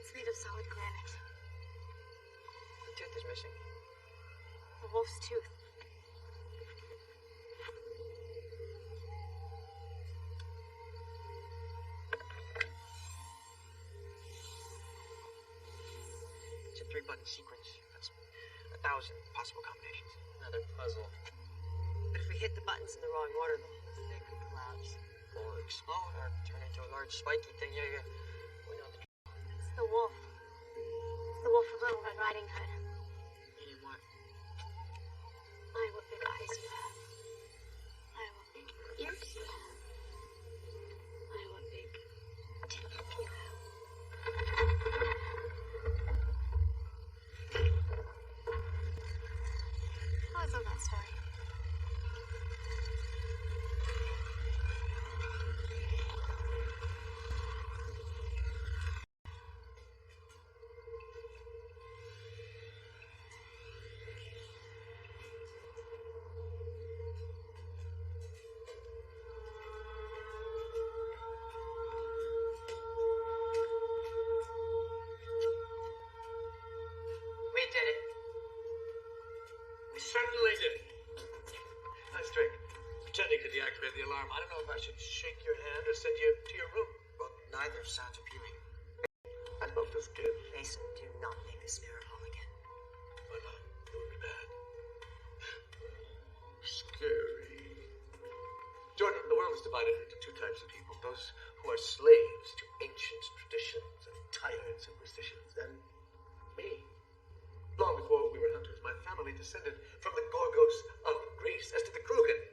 It's made of solid granite. The tooth is missing. The wolf's tooth. It's a 3-button sequence. That's 1,000 possible combinations. Another puzzle. But if we hit the buttons in the wrong order, the whole thing could collapse. Or explode, or turn into a large spiky thing. Yeah. We know the It's the wolf. It's the wolf of Little Red Riding Hood. meaning what? My, what big eyes you have. My, what big ears you have. My, what big teeth you have. I love that story. We did it. We certainly did. Nice trick. Pretending to deactivate the alarm. I don't know if I should shake your hand or send you to your room. Well, neither sounds appealing. I love this kid. Mason, do not make this mirror hall again. family descended from the Gorgos of Greece, as did the Krugen.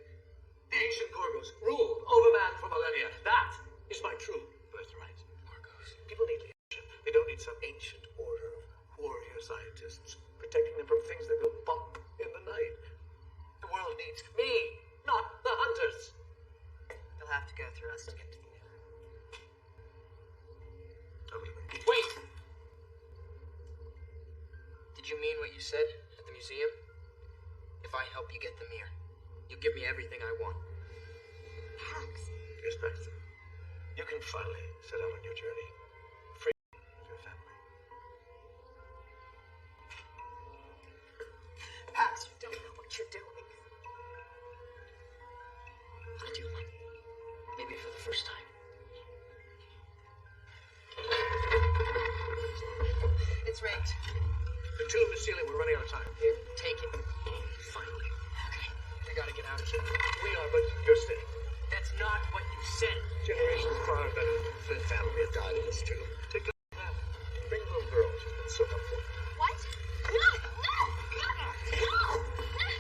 The ancient Gorgos ruled over man for millennia. That is my true birthright. Gorgos. People need leadership. They don't need some ancient order of warrior scientists protecting them from things that go bump in the night. The world needs me, not the hunters. You'll have to go through us to get to the mirror. Wait! Did you mean what you said at the museum? If I help you get the mirror, you'll give me everything I want. Pax. Yes, Paxton. You can finally set out on your journey, free of your family. Pax, you don't know what you're doing. I do. Maybe for the first time. It's rigged. The tomb is sealing. We're running out of time. Here, take it. Finally. Okay, we gotta get out of here. We are, but you're staying. That's not what you said. Generations far better than family have died in this tomb. Take a nap. Bring the little girl. She's been so helpful. What? No! No! No! No! No!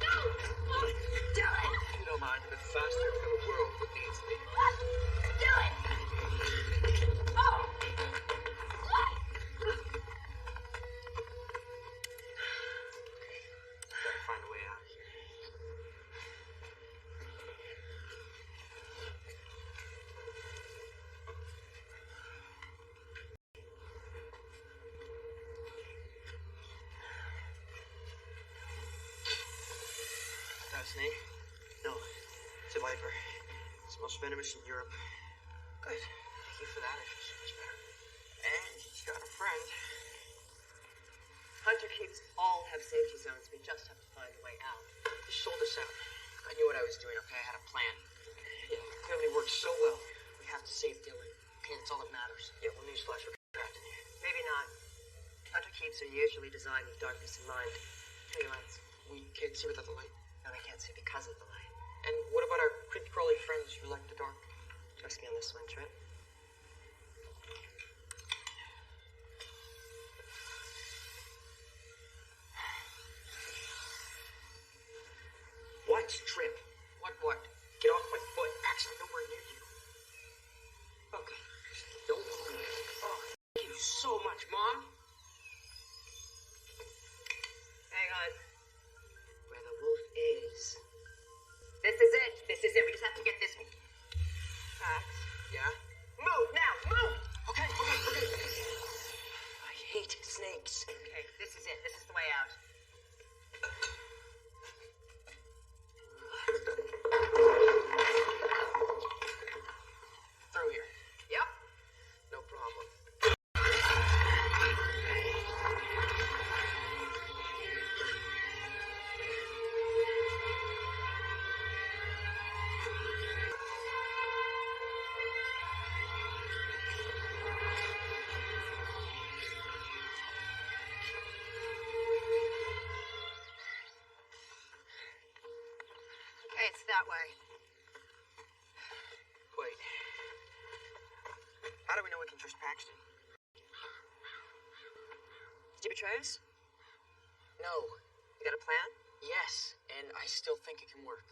No! Do it! If you don't mind, a bit faster for the world that needs me. Do it! Oh! Gotta find a way out of here. That snake? No, it's a viper. It's the most venomous in Europe. Good. Thank you for that. I feel so much better. And he's got a friend. Hunter keeps all have safety zones. We just have to find a way out. Just sold us out. I knew what I was doing, okay? I had a plan. Yeah, it clearly worked so well. We have to save Dylan. Okay, that's all that matters. Yeah, well, newsflash, we're trapped in here. Maybe not. Hunter keeps are usually designed with darkness in mind. Turn your lights. We can't see without the light. No, we can't see because of the light. And what about our creepy-crawly friends who like the dark? Trust me on this one, Trip. What? Trip? What? Get off my foot. Pax, I'm nowhere near you. Okay. Don't worry. Oh, thank you so much, Mom. Hang on. Where the wolf is. This is it. This is it. We just have to get this one. Pax. Yeah? Move now. Move. Okay. I hate snakes. Okay, this is it. This is the way out. Through here. Yep. No problem. Okay, it's that way. Wait. How do we know we can trust Paxton? Did you betray us? No. You got a plan? Yes, and I still think it can work.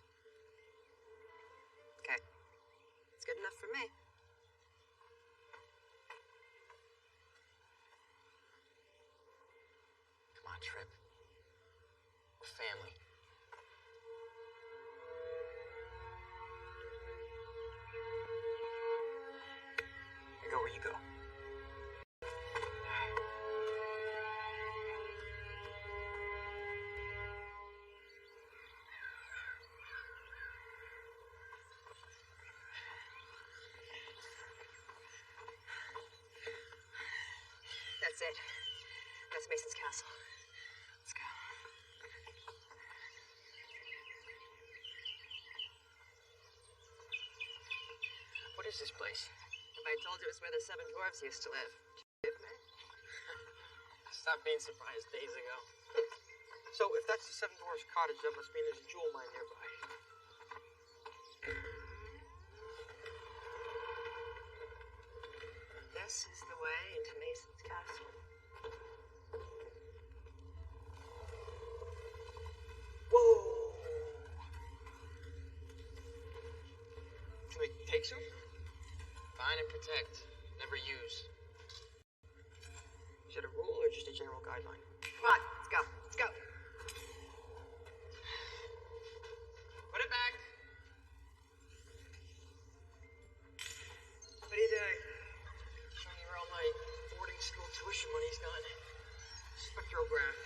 Okay. It's good enough for me. Come on, Trip. We're family. I go where you go. That's it. That's Mason's castle. Let's go. What is this place? If I told you it was where the 7 dwarves used to live, would you believe me? Stopped being surprised days ago. So if that's the Seven Dwarfs cottage, that must mean there's a jewel mine nearby. This is the way into Mason's castle. Whoa. Can we take some? Find and protect. Never use. Is that a rule or just a general guideline? Come on, let's go. Let's go. Put it back. What are you doing? Showing you where all my boarding school tuition money's gone. Spectrograph.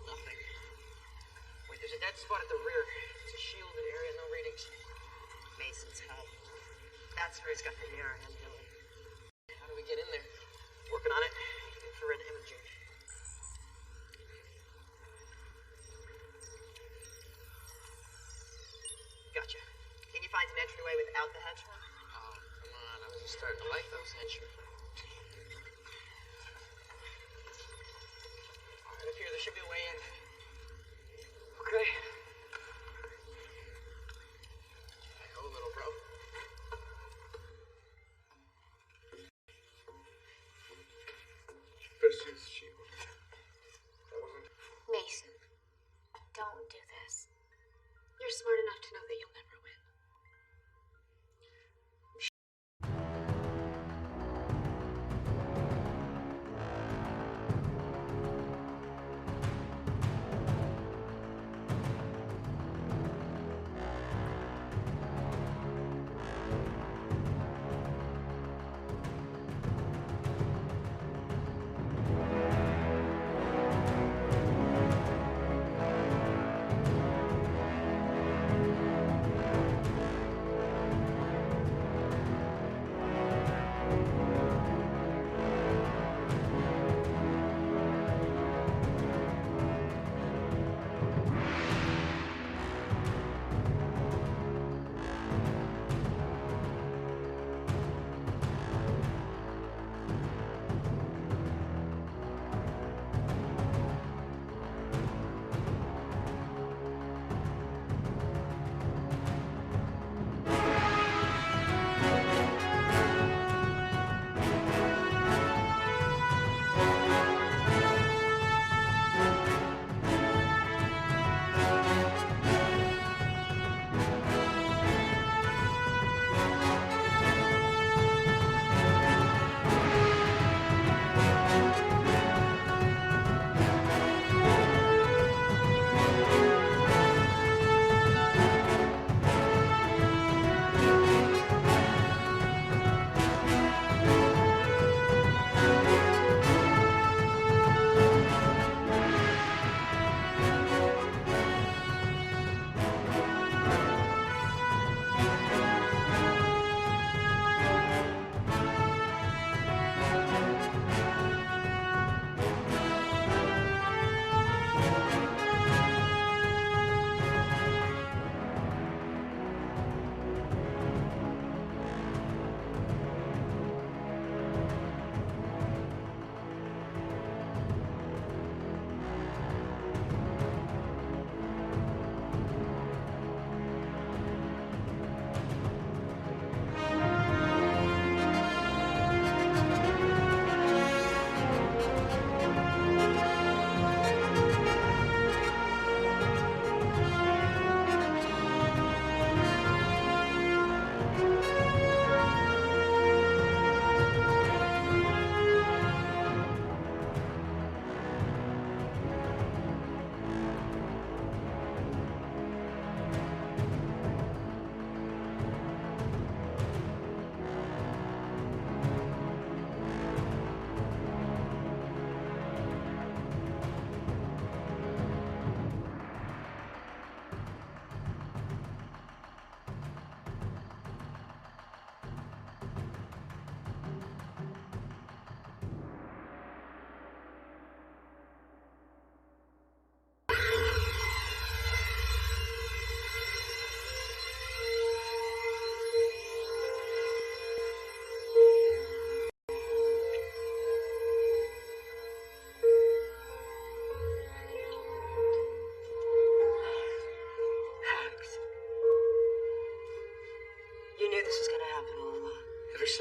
Nothing. Wait, there's a dead spot at the rear. It's a shielded area, no readings. Mason's help. That's where he's got the mirror and Dylan. How do we get in there? Working on it. Infrared imaging. Gotcha. Can you find an entryway without the henchmen? Oh, come on. I was just starting to like those henchmen. Alright, up here, there should be a way in. Okay. Go a little, bro. Percy's shield. That wasn't. Mason, don't do this. You're smart enough to know that you'll never win.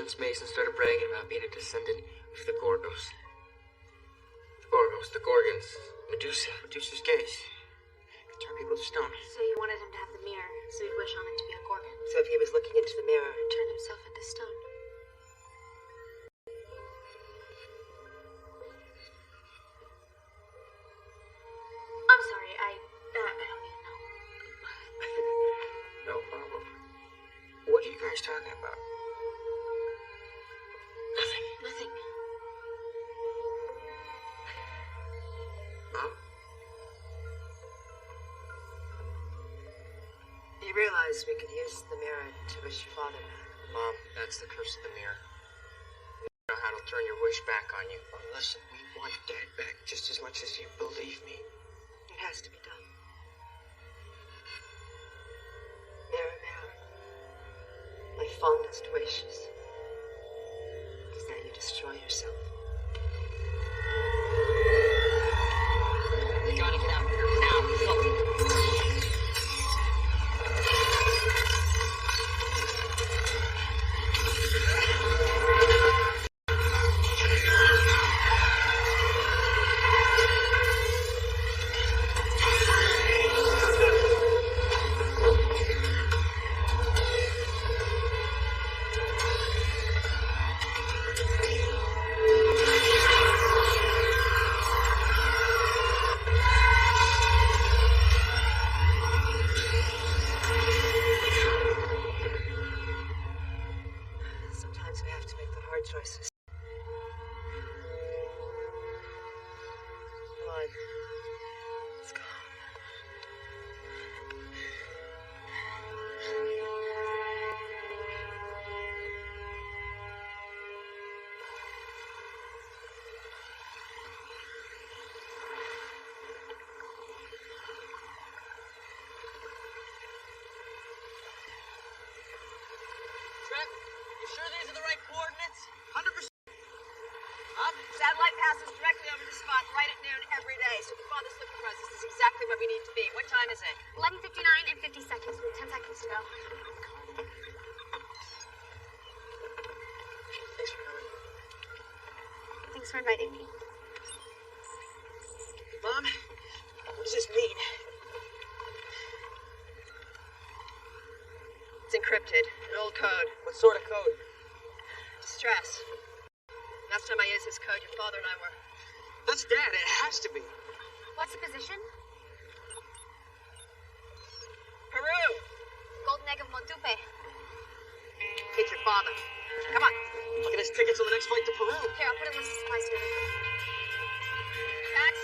since Mason started bragging about being a descendant of the Gorgos. The Gorgons. Medusa. Medusa's gaze. Could turn people to stone. So you wanted him to have the mirror, so he'd wish on it to be a Gorgon. So if he was looking into the mirror, Turn himself into stone. I'm sorry, I don't need to know. No problem. What are you guys talking about? Nothing. Mom? you realize we could use the mirror to wish your father back. Mom, that's the curse of the mirror. You know how to turn your wish back on you. Oh, listen, we want Dad back just as much as you believe me. It has to be done. Mirror, mirror, my fondest wish is that you destroy yourself. We gotta get out of here now. Go. Sometimes we have to make the hard choices. Come on. Let's go. Trent, you sure these are the right coordinates? 100%. Satellite passes directly over the spot right at noon every day. So if your father's looking for us, this is exactly where we need to be. What time is it? 11:59 and 50 seconds. We have 10 seconds to go. Thanks for coming. Thanks for inviting me. Mom, what does this mean? It's encrypted. An old code. What sort of code? Distress. Last time I used this code, your father and I were... That's Dad. It has to be. What's the position? Peru! Golden egg of Motupe. It's your father. Come on. Look at his tickets on the next flight to Peru. Here, I'll put a list of supplies together. Max,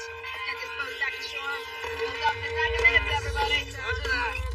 get this boat back to shore. We'll dump in 90 minutes, everybody. Roger that.